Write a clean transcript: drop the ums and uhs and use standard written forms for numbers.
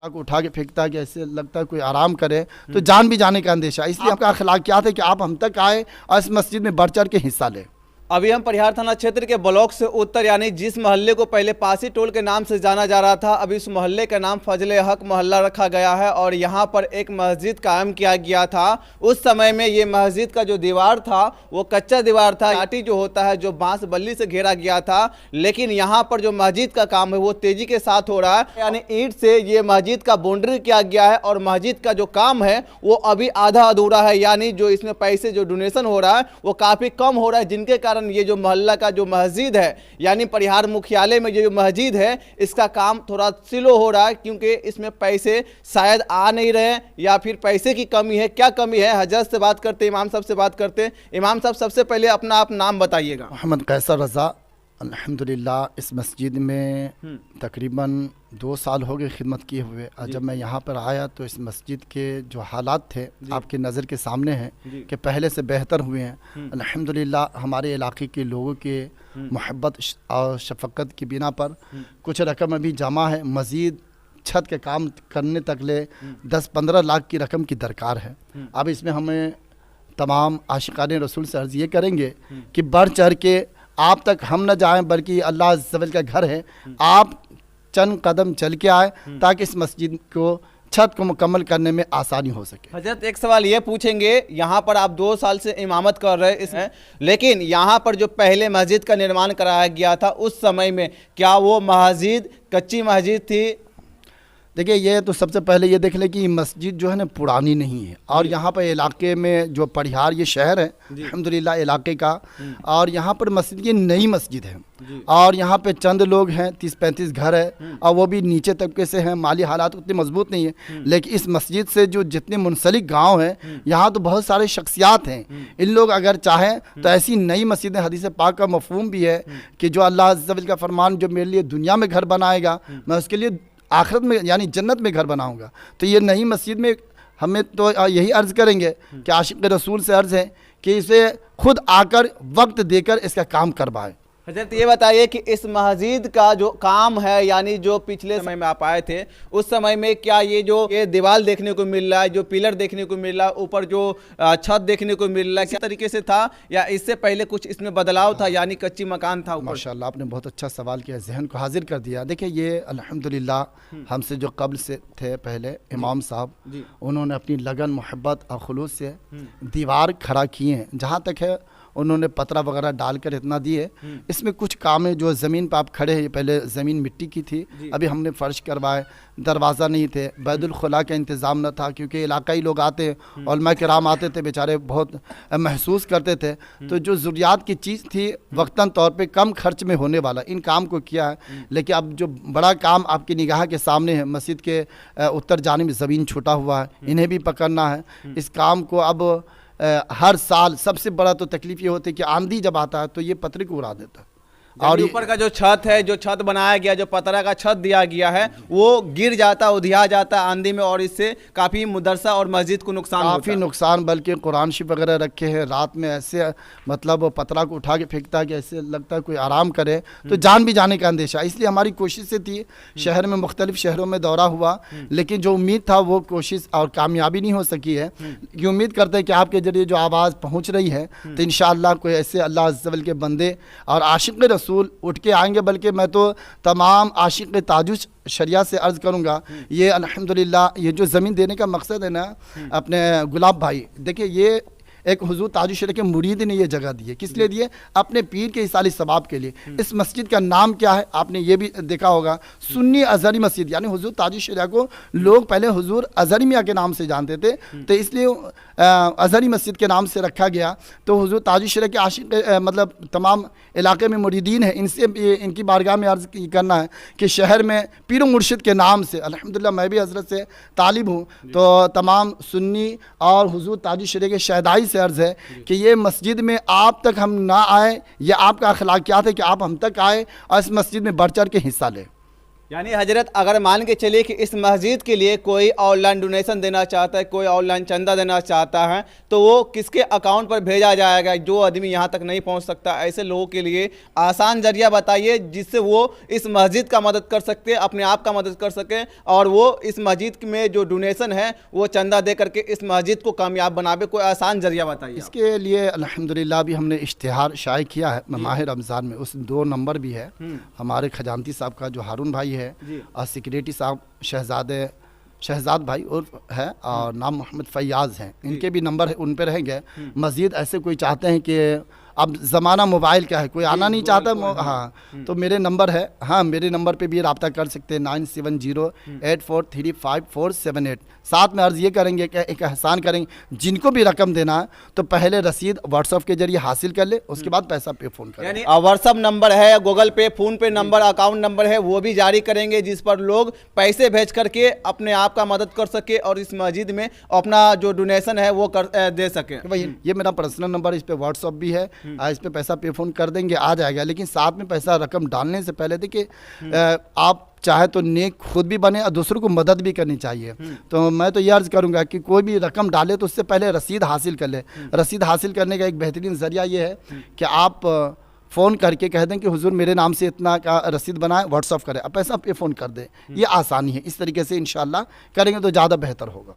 को उठा के फेंकता है कि ऐसे लगता है कोई आराम करे, तो जान भी जाने का अंदेशा। इसलिए आपका अखलाकियात है कि आप हम तक आए और इस मस्जिद में बढ़ चढ़ के हिस्सा लें। अभी हम परिहार थाना क्षेत्र के ब्लॉक से उत्तर यानी जिस मोहल्ले को पहले पासी टोल के नाम से जाना जा रहा था, अभी इस मोहल्ले का नाम फजले हक मोहल्ला रखा गया है और यहाँ पर एक मस्जिद कायम किया गया था। उस समय में ये मस्जिद का जो दीवार था वो कच्चा दीवार था, लाठी जो होता है जो बांस बल्ली से घेरा गया था। लेकिन यहाँ पर जो मस्जिद का काम है वो तेजी के साथ हो रहा है, यानी ईंट से ये मस्जिद का बाउंड्री किया गया है और मस्जिद का जो काम है वो अभी आधा अधूरा है, यानी जो इसमें पैसे जो डोनेशन हो रहा है वो काफ़ी कम हो रहा है, जिनके कारण ये जो मोहल्ला का जो मस्जिद है यानी परिहार मुख्यालय में जो मस्जिद है इसका काम थोड़ा स्लो हो रहा है, क्योंकि इसमें पैसे शायद आ नहीं रहे या फिर पैसे की कमी है। क्या कमी है, हजरत से बात करते, इमाम साहब से बात करते। इमाम साहब, सबसे पहले अपना आप नाम बताइएगा। मोहम्मद कैसर रज़ा। अल्हम्दुलिल्लाह इस मस्जिद में तकरीबन 2 साल हो गए खिदमत किए हुए। जब मैं यहाँ पर आया तो इस मस्जिद के जो हालात थे आपके नज़र के सामने हैं कि पहले से बेहतर हुए हैं। अल्हम्दुलिल्लाह हमारे इलाके के लोगों के मोहब्बत और शफ़क़त की बिना पर कुछ रकम अभी जमा है। मज़ीद छत के काम करने तक ले 10-15 लाख की रकम की दरकार है। अब इसमें हमें तमाम आशिकाने रसूल से अर्ज़ ये करेंगे कि बढ़ चढ़ के आप तक हम न जाएं, बल्कि अल्लाह अज़्ज़ वजल का घर है, आप चंद कदम चल के आए ताकि इस मस्जिद को छत को मुकम्मल करने में आसानी हो सके। हजरत, एक सवाल ये पूछेंगे, यहाँ पर आप 2 साल से इमामत कर रहे हैं इसमें, लेकिन यहाँ पर जो पहले मस्जिद का निर्माण कराया गया था उस समय में क्या वो मस्जिद कच्ची मस्जिद थी? देखिए, ये तो सबसे पहले ये देख लें कि मस्जिद जो है ना पुरानी नहीं है और यहाँ पर इलाके में जो परिहार ये शहर है अल्हम्दुलिल्लाह इलाके का, और यहाँ पर मस्जिद ये नई मस्जिद है और यहाँ पे चंद लोग हैं, 30-35 घर है और वो भी नीचे तबके से हैं, माली हालात उतने मजबूत नहीं है। लेकिन इस मस्जिद से जो जितने मुंसलिक गांव हैं यहाँ तो बहुत सारे शख्सियात हैं। इन लोग अगर चाहें तो ऐसी नई मस्जिदें, हदीस पाक का मफहूम भी है कि जो अल्लाह अज़्ज़ वजल का फरमान, जो मेरे लिए दुनिया में घर बनाएगा मैं उसके लिए आखिरत में यानी जन्नत में घर बनाऊंगा। तो ये नई मस्जिद में हमें तो यही अर्ज़ करेंगे कि आशिक़ रसूल से अर्ज़ है कि इसे खुद आकर वक्त देकर इसका काम करवाए। हजरत, ये बताइए कि इस मस्जिद का जो काम है यानी जो पिछले समय में आप आए थे उस समय में क्या ये दीवार देखने को मिल रहा है, जो पिलर देखने को मिल रहा है, ऊपर जो छत देखने को मिल रहा है, किस तरीके से था या इससे पहले कुछ इसमें बदलाव था यानी कच्ची मकान था? माशाल्लाह, आपने बहुत अच्छा सवाल किया, जहन को हाजिर कर दिया। देखिए, ये अल्हम्दुलिल्लाह हमसे जो कब्ल से थे पहले इमाम साहब, उन्होंने अपनी लगन, मोहब्बत और खुलूस से दीवार खड़ा किए हैं। जहाँ तक है उन्होंने पतरा वगैरह डालकर इतना दिए। इसमें कुछ काम है जो ज़मीन पर आप खड़े हैं, पहले ज़मीन मिट्टी की थी, अभी हमने फ़र्श करवाए। दरवाज़ा नहीं थे, बैतुल खुला का इंतज़ाम न था, क्योंकि इलाकाई लोग आते हैं, उलमा किराम आते थे, बेचारे बहुत महसूस करते थे। तो जो ज़रूरियात की चीज़ थी वक्तन तौर पे कम खर्च में होने वाला, इन काम को किया है। लेकिन अब जो बड़ा काम आपकी निगाह के सामने है, मस्जिद के उत्तर जानिब ज़मीन छूटा हुआ है, इन्हें भी पकड़ना है। इस काम को अब हर साल सबसे बड़ा तो तकलीफ ये होती है कि आंधी जब आता है तो ये पतरे को उड़ा देता है और ऊपर का जो छत है, जो छत बनाया गया, जो पतरा का छत दिया गया है वो गिर जाता, उधिया जाता है आंधी में और इससे काफ़ी मदरसा और मस्जिद को नुकसान, काफ़ी नुकसान। बल्कि कुरान शरीफ वगैरह रखे हैं, रात में ऐसे मतलब पतरा को उठा के फेंकता है कि ऐसे लगता है कोई आराम करे, तो जान भी जाने का अंदेशा। इसलिए हमारी कोशिश से थी, शहर में मुख्तलिफ शहरों में दौरा हुआ, लेकिन जो उम्मीद था वो कोशिश और कामयाबी नहीं हो सकी है। ये उम्मीद करते हैं कि आपके जरिए जो आवाज़ पहुँच रही है तो इंशाअल्लाह कोई ऐसे अल्लाह अज़्ज़ वजल के बंदे और आशिक़ रसूल उठ के आएंगे। बल्कि मैं तो तमाम आशिक़ ताजुश शरिया से अर्ज़ करूँगा, ये अल्हम्दुलिल्लाह ये जो ज़मीन देने का मकसद है ना अपने गुलाब भाई, देखिए ये एक हुजूर ताजुश शरीया के मुरीद ने ये जगह दी है। किस लिए दिए? अपने पीर के इसाली सवाब के लिए। इस मस्जिद का नाम क्या है आपने ये भी देखा होगा, सुन्नी अज़हरी मस्जिद, यानी हुजूर ताजुश शरीया को लोग पहले हुजूर अज़हरी मियाँ के नाम से जानते थे, तो इसलिए अज़हरी मस्जिद के नाम से रखा गया। तो हुजूर ताजुश शरीया के आशिक़ मतलब तमाम इलाके में मुरीदीन है, इनसे इनकी बारगाह में अर्ज़ करना है कि शहर में पीर मुर्शिद के नाम से, अल्हम्दुलिल्लाह मैं भी हज़रत से तालिब हूँ, तो तमाम सुन्नी और हुजूर ताजुश शरीया के शहदाई से अर्ज़ है कि ये मस्जिद में आप तक हम ना आए, यह आपका अखलाकियात है कि आप हम तक आए और इस मस्जिद में बढ़ चढ़ के हिस्सा लें। यानी हजरत अगर मान के चलिए कि इस मस्जिद के लिए कोई ऑनलाइन डोनेशन देना चाहता है, कोई ऑनलाइन चंदा देना चाहता है, तो वो किसके अकाउंट पर भेजा जाएगा? जो आदमी यहाँ तक नहीं पहुँच सकता, ऐसे लोगों के लिए आसान जरिया बताइए जिससे वो इस मस्जिद का मदद कर सके, अपने आप का मदद कर सके, और वो इस मस्जिद में जो डोनेशन है वो चंदा दे करके इस मस्जिद को कामयाब बनावे। कोई आसान जरिया बताइए। इसके लिए अल्हम्दुलिल्लाह भी हमने इश्तिहार शाये किया है माह रमज़ान में। उस 2 नंबर भी है हमारे खजानती साहब का, जो हारून भाई है, और सिक्योरिटी साहब शहजाद भाई उर्फ है, और नाम मोहम्मद फैयाज़ हैं, इनके भी नंबर है, उन पे रहेंगे। मज़ीद ऐसे कोई चाहते हैं कि अब ज़माना मोबाइल का है, कोई आना नहीं चाहता, हाँ, तो मेरे नंबर है, हाँ, मेरे नंबर पे भी रब्ता कर सकते हैं 9708435478। साथ में अर्ज़ ये करेंगे कि एक एहसान करेंगे, जिनको भी रकम देना है तो पहले रसीद व्हाट्सएप के जरिए हासिल कर ले, उसके बाद पैसा पे फ़ोन करें। यानी व्हाट्सएप नंबर है, गूगल पे, फ़ोन पे नंबर, अकाउंट नंबर है, वो भी जारी करेंगे जिस पर लोग पैसे भेज करके अपने आप का मदद कर सके और इस मस्जिद में अपना जो डोनेशन है वो दे सके। भाई ये मेरा पर्सनल नंबर, इस पे व्हाट्सअप भी है, इस पे पैसा पे फ़ोन कर देंगे, आ जाएगा। लेकिन साथ में पैसा रकम डालने से पहले देखिए, आप चाहे तो नेक खुद भी बने और दूसरों को मदद भी करनी चाहिए। तो मैं तो ये अर्ज़ करूंगा कि कोई भी रकम डाले तो उससे पहले रसीद हासिल कर ले। रसीद हासिल करने का एक बेहतरीन ज़रिया ये है कि आप फ़ोन करके कह दें कि हुजूर मेरे नाम से इतना का रसीद बनाए, व्हाट्सअप करें, अब पैसा पे फ़ोन कर दें। ये आसानी है, इस तरीके से इंशाअल्लाह करेंगे तो ज़्यादा बेहतर होगा।